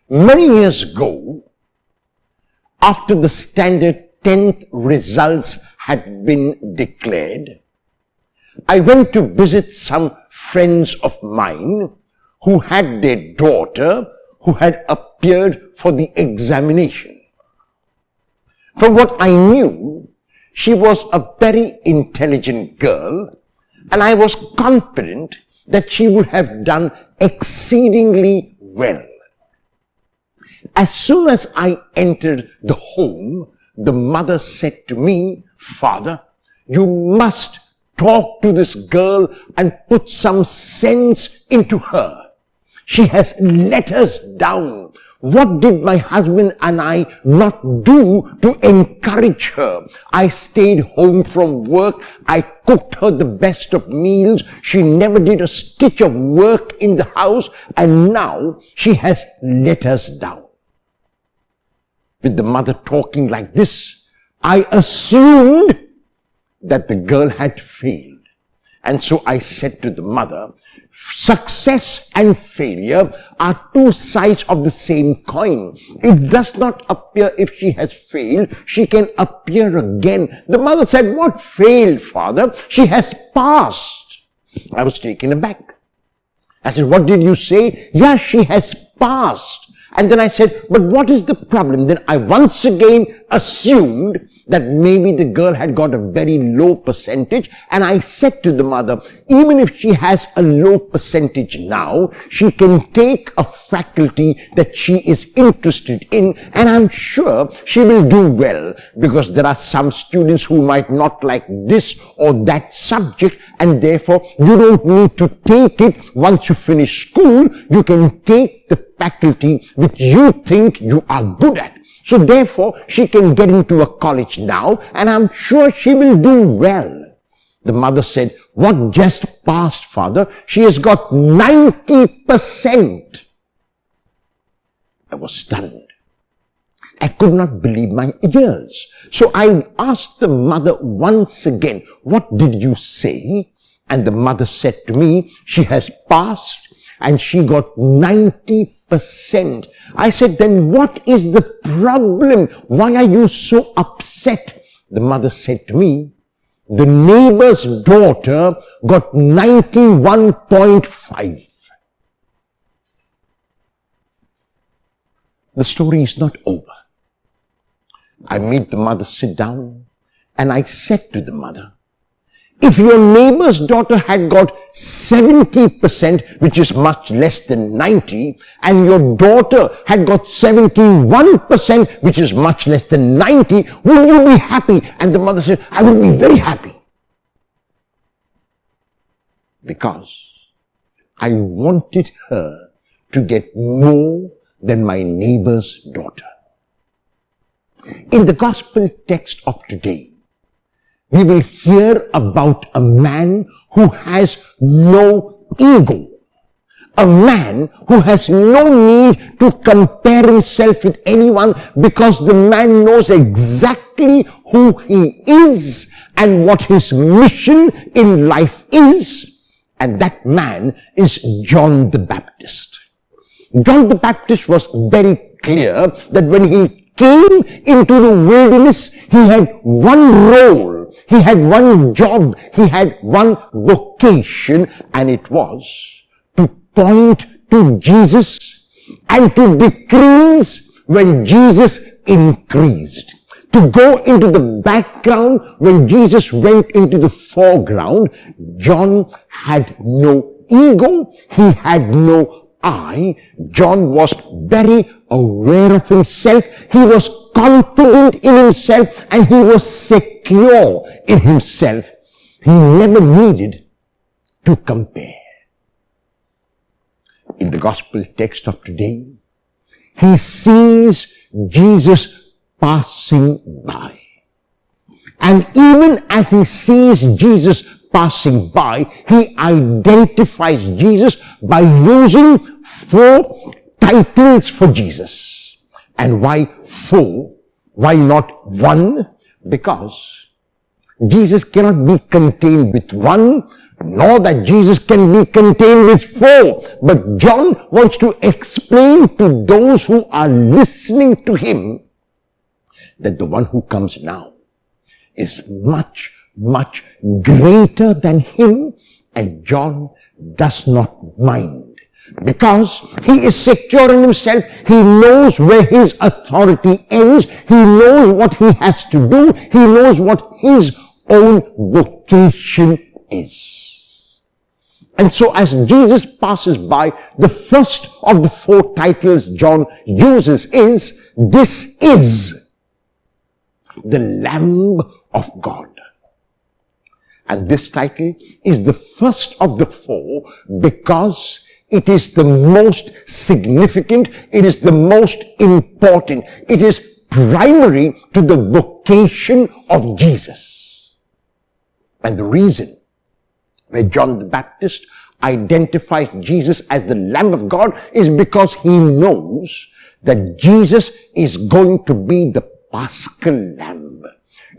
Many years ago, after the standard 10th results had been declared, I went to visit some friends of mine who had their daughter who had appeared for the examination. From what I knew, she was a very intelligent girl, and I was confident that she would have done exceedingly well. As soon as I entered the home, the mother said to me, "Father, you must talk to this girl and put some sense into her. She has let us down. What did my husband and I not do to encourage her? I stayed home from work. I cooked her the best of meals. She never did a stitch of work in the house, and now she has let us down." With the mother talking like this, I assumed that the girl had failed. And so I said to the mother, success and failure are two sides of the same coin. It does not appear if she has failed, she can appear again. The mother said, "What failed, Father? She has passed." I was taken aback. I said, "What did you say?" "Yes, she has passed." And then I said, "But what is the problem?" Then I once again assumed that maybe the girl had got a very low percentage. And I said to the mother, even if she has a low percentage now, she can take a faculty that she is interested in, and I'm sure she will do well, because there are some students who might not like this or that subject, and therefore you don't need to take it once you finish school. You can take the faculty which you think you are good at. So therefore, she can get into a college now, and I'm sure she will do well. The mother said, "What just passed, Father? She has got 90%. I was stunned. I could not believe my ears. So I asked the mother once again, "What did you say?" And the mother said to me, "She has passed and she got 90%. I said, "Then what is the problem? Why are you so upset?" The mother said to me, "The neighbor's daughter got 91.5. The story is not over. I made the mother sit down, and I said to the mother, "If your neighbor's daughter had got 70%, which is much less than 90, and your daughter had got 71%, which is much less than 90, will you be happy?" And the mother said, "I will be very happy, because I wanted her to get more than my neighbor's daughter." In the gospel text of today, we will hear about a man who has no ego. A man who has no need to compare himself with anyone, because the man knows exactly who he is and what his mission in life is. And that man is John the Baptist. John the Baptist was very clear that when he came into the wilderness, he had one role, he had one job, he had one vocation, and it was to point to Jesus and to decrease when Jesus increased. To go into the background when Jesus went into the foreground. John had no ego, he had no I. John was very aware of himself, he was confident in himself, and he was secure in himself. He never needed to compare. In the gospel text of today, he sees Jesus passing by. And even as he sees Jesus passing by, he identifies Jesus by using 4 titles for Jesus. And why 4? Why not 1? Because Jesus cannot be contained with 1, nor that Jesus can be contained with 4. But John wants to explain to those who are listening to him that the one who comes now is much, much greater than him, and John does not mind. Because he is secure in himself, he knows where his authority ends, he knows what he has to do, he knows what his own vocation is. And so as Jesus passes by, the first of the 4 titles John uses is, "This is the Lamb of God." And this title is the first of the 4 because it is the most significant, it is the most important, it is primary to the vocation of Jesus. And the reason where John the Baptist identifies Jesus as the Lamb of God is because he knows that Jesus is going to be the Paschal Lamb.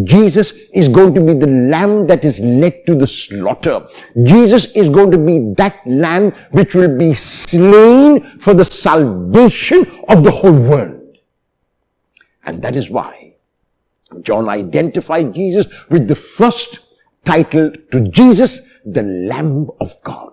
Jesus is going to be the lamb that is led to the slaughter. Jesus is going to be that lamb which will be slain for the salvation of the whole world. And that is why John identified Jesus with the first title to Jesus, the Lamb of God.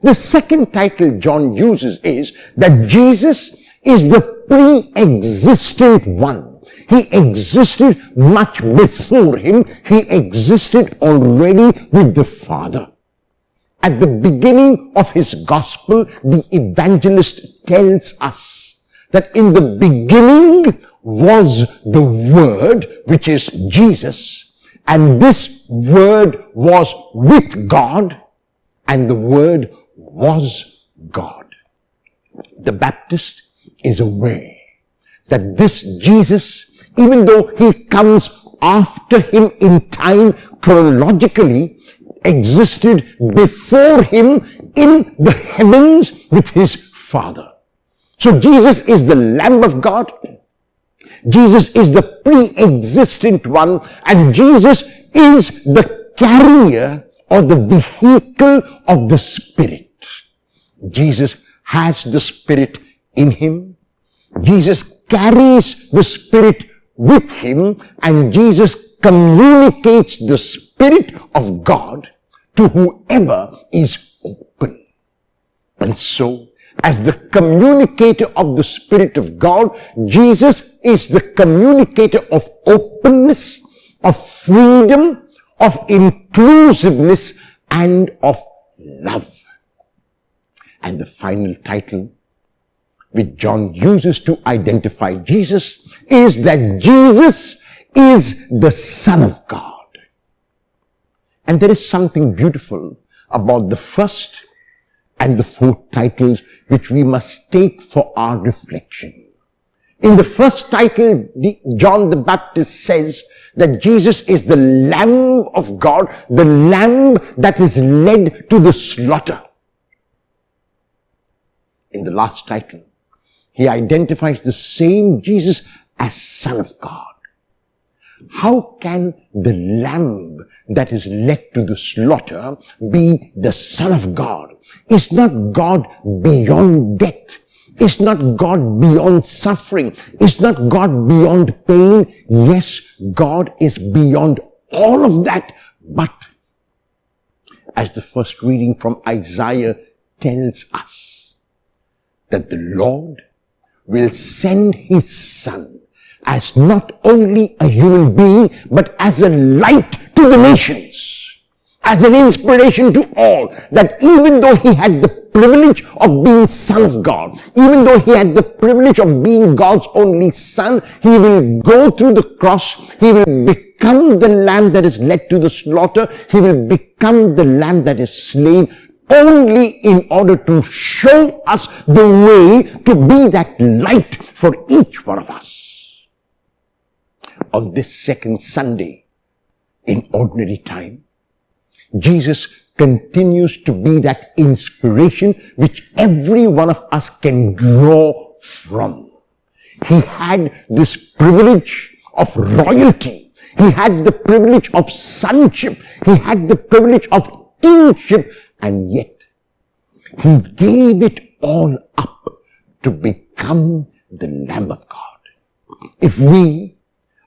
The second title John uses is that Jesus is the pre-existent one. He existed much before him. He existed already with the Father. At the beginning of his gospel, the evangelist tells us that in the beginning was the Word, which is Jesus, and this Word was with God, and the Word was God. The Baptist is aware that this Jesus, even though he comes after him in time chronologically, existed before him in the heavens with his Father. So Jesus is the Lamb of God. Jesus is the pre-existent one, and Jesus is the carrier or the vehicle of the Spirit. Jesus has the Spirit in him. Jesus carries the Spirit with him, and Jesus communicates the Spirit of God to whoever is open. And so, as the communicator of the Spirit of God, Jesus is the communicator of openness, of freedom, of inclusiveness, and of love. And the final title which John uses to identify Jesus is that Jesus is the Son of God. And there is something beautiful about the first and the 4 titles which we must take for our reflection. In the first title, John the Baptist says that Jesus is the Lamb of God, the Lamb that is led to the slaughter. In the last title, he identifies the same Jesus as Son of God. How can the Lamb that is led to the slaughter be the Son of God? Is not God beyond death? Is not God beyond suffering? Is not God beyond pain? Yes, God is beyond all of that. But as the first reading from Isaiah tells us, that the Lord will send his Son as not only a human being, but as a light to the nations, as an inspiration to all, that even though he had the privilege of being Son of God, even though he had the privilege of being God's only Son, he will go through the cross, he will become the lamb that is led to the slaughter, he will become the lamb that is slain, only in order to show us the way to be that light for each one of us. On this second Sunday, in ordinary time, Jesus continues to be that inspiration which every one of us can draw from. He had this privilege of royalty. He had the privilege of sonship. He had the privilege of kingship, and yet he gave it all up to become the Lamb of God. If we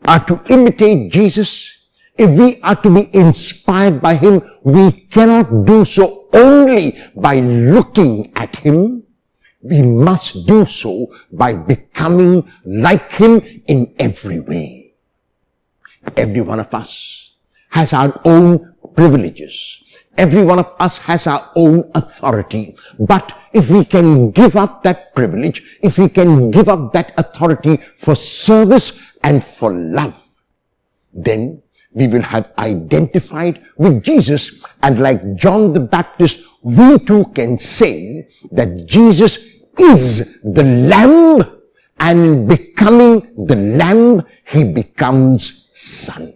are to imitate Jesus, if we are to be inspired by him, we cannot do so only by looking at him. We must do so by becoming like him in every way. Every one of us has our own privileges. Every one of us has our own authority. But if we can give up that privilege, if we can give up that authority for service and for love, then we will have identified with Jesus, and like John the Baptist, we too can say that Jesus is the Lamb, and in becoming the Lamb, he becomes Son.